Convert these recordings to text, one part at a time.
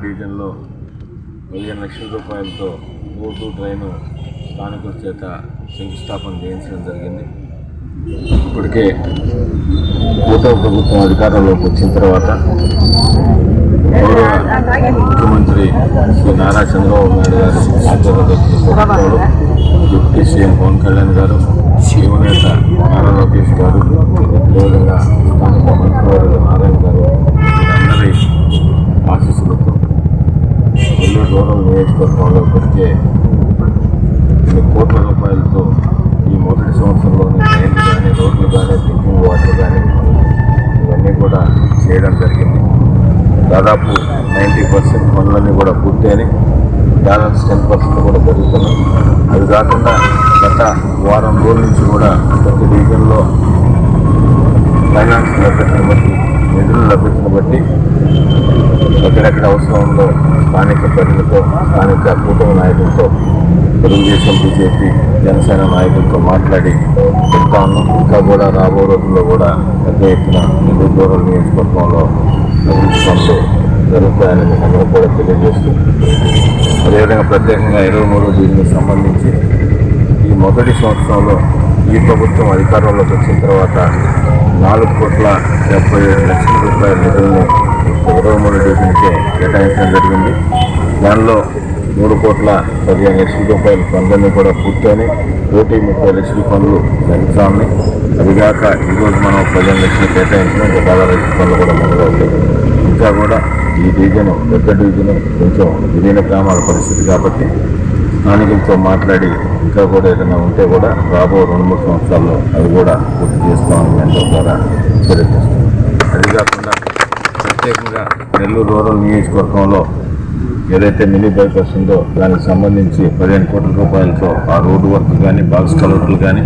డివిజన్లో 15 లక్షల రూపాయలతో రోడ్డు డ్రైను స్థానికుల చేత శంకుస్థాపన చేయించడం జరిగింది. ఇప్పటికే కూటమి ప్రభుత్వం అధికారంలోకి వచ్చిన తర్వాత గౌరవ ముఖ్యమంత్రి శ్రీ నారా చంద్రబాబు నాయుడు గారు ఆధ్వర్యంలో డిప్యూటీ సీఎం పవన్ కళ్యాణ్ గారు, యువనేత నారా లోకేష్ గారు, అదేవిధంగా స్థానిక మంత్రివర్యులు నారాయణ గారు అందరి ఆశీస్సులతో నెల్లూరు రూరల్ నియోజకవర్గంలో ఇప్పటికే కొన్ని కోట్ల రూపాయలతో ఈ మొదటి సంవత్సరంలోని డ్రైన్లు కానీ, రోడ్లు కానీ, డ్రింకింగ్ వాటర్ కానీ ఇవన్నీ కూడా చేయడం జరిగింది. దాదాపు 90% పనులన్నీ కూడా పూర్తయినాయి. బ్యాలెన్స్ 10% కూడా జరుగుతున్నాయి. అది కాకుండా గత వారం రోజుల నుంచి కూడా ప్రతి డివిజన్లో ఫైనాన్స్ లభ్యతను బట్టి, నిధుల లభ్యతను బట్టి ఎక్కడెక్కడ అవసరం ఉందో స్థానిక ప్రజలతో, స్థానిక కూటమి నాయకులతో, తెలుగుదేశం, బీజేపీ, జనసేన నాయకులతో మాట్లాడి చెప్తా ఉన్నాం. ఇంకా కూడా రాబో రోజుల్లో కూడా పెద్ద ఎత్తున నెల్లూరు రూరల్ నియోజకవర్గంలో అభివృద్ధి పనులు జరుగుతాయని అందరూ కూడా తెలియజేస్తూ, అదేవిధంగా ప్రత్యేకంగా 23వ డివిజన్కి సంబంధించి ఈ మొదటి సంవత్సరంలో ఈ ప్రభుత్వం అధికారంలోకి వచ్చిన తర్వాత 4,77 లక్షల రూపాయల నిధులను 23వ డివిజన్కే కేటాయించడం జరిగింది. దానిలో 3,15 లక్షల రూపాయల పనులన్నీ కూడా పూర్తయినాయి. 1,30 లక్షల పనులు జరుగుతూ ఉన్నాయి. అదిగాక ఈరోజు మనం 15 లక్షలు కేటాయించిన 10 లక్షల పనులు కూడా మొదలవుతాయి. ఇంకా కూడా ఈ డివిజన్ పెద్ద డివిజన్ కొంచెం విలీన గ్రామాల పరిస్థితి కాబట్టి స్థానికులతో మాట్లాడి ఇంకా కూడా ఏదైనా ఉంటే కూడా రాబో 2-3 సంవత్సరాల్లో అవి కూడా పూర్తి చేస్తామని అందరి ద్వారా తెలియజేస్తాం. అది కాకుండా ప్రత్యేకంగా నెల్లూరు రూరల్ నియోజకవర్గంలో ఏదైతే మినీ బైపాస్ ఉందో దానికి సంబంధించి 15 కోట్ల రూపాయలతో ఆ రోడ్డు వర్క్ కానీ, బాక్స్ కలర్లు కానీ,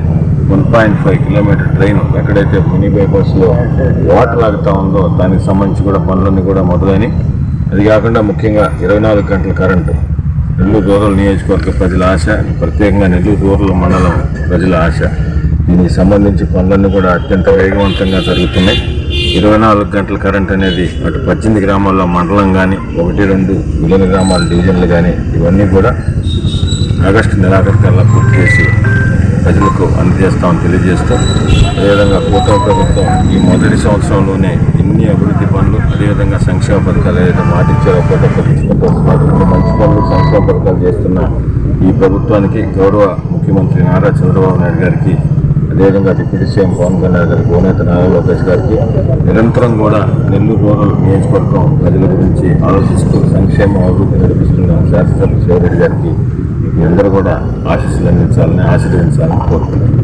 1.5 కిలోమీటర్ ట్రైన్ ఎక్కడైతే మినీ బైపాస్లో వాటర్ ఆగుతూ ఉందో దానికి సంబంధించి కూడా పనులన్నీ కూడా మొదలైనవి. అది కాకుండా ముఖ్యంగా 24 గంటల కరెంటు నెల్లూరు రూరల్ నియోజకవర్గ ప్రజల ఆశ, ప్రత్యేకంగా నెల్లూరు రూరల్ మండలం ప్రజల ఆశ. దీనికి సంబంధించి పనులన్నీ కూడా అత్యంత వేగవంతంగా జరుగుతున్నాయి. 24 గంటల కరెంట్ అనేది అటు 18 గ్రామాల్లో మండలం కానీ, 1-2 విలీన గ్రామాల డివిజన్లు కానీ ఇవన్నీ కూడా ఆగస్టు నెలాఖరికల్లా పూర్తి చేసి ప్రజలకు అందజేస్తామని తెలియజేస్తూ, అదేవిధంగా కూటమి ప్రభుత్వం ఈ మొదటి సంవత్సరంలోనే ఇన్ని అభివృద్ధి పనులు, అదేవిధంగా సంక్షేమ పథకాలు ఏదైతే మాటిచ్చారో మంచి పనులు, సంక్షేమ పథకాలు చేస్తున్న ఈ ప్రభుత్వానికి గౌరవ ముఖ్యమంత్రి నారా చంద్రబాబు నాయుడు గారికి, అదేవిధంగా డిప్యూటీ సీఎం పవన్ కళ్యాణ్ గారికి, యువనేత నారా లోకేష్ గారికి నిరంతరం కూడా నెల్లూరు రూరల్ నియోజకవర్గం ప్రజల గురించి ఆలోచిస్తూ సంక్షేమ అభివృద్ధి నడిపిస్తున్న శాసనసభ్యులు శివరెడ్డి గారికి అందరూ కూడా ఆశీస్సులు అందించాలని, ఆశీర్వదించాలని కోరుతున్నాను.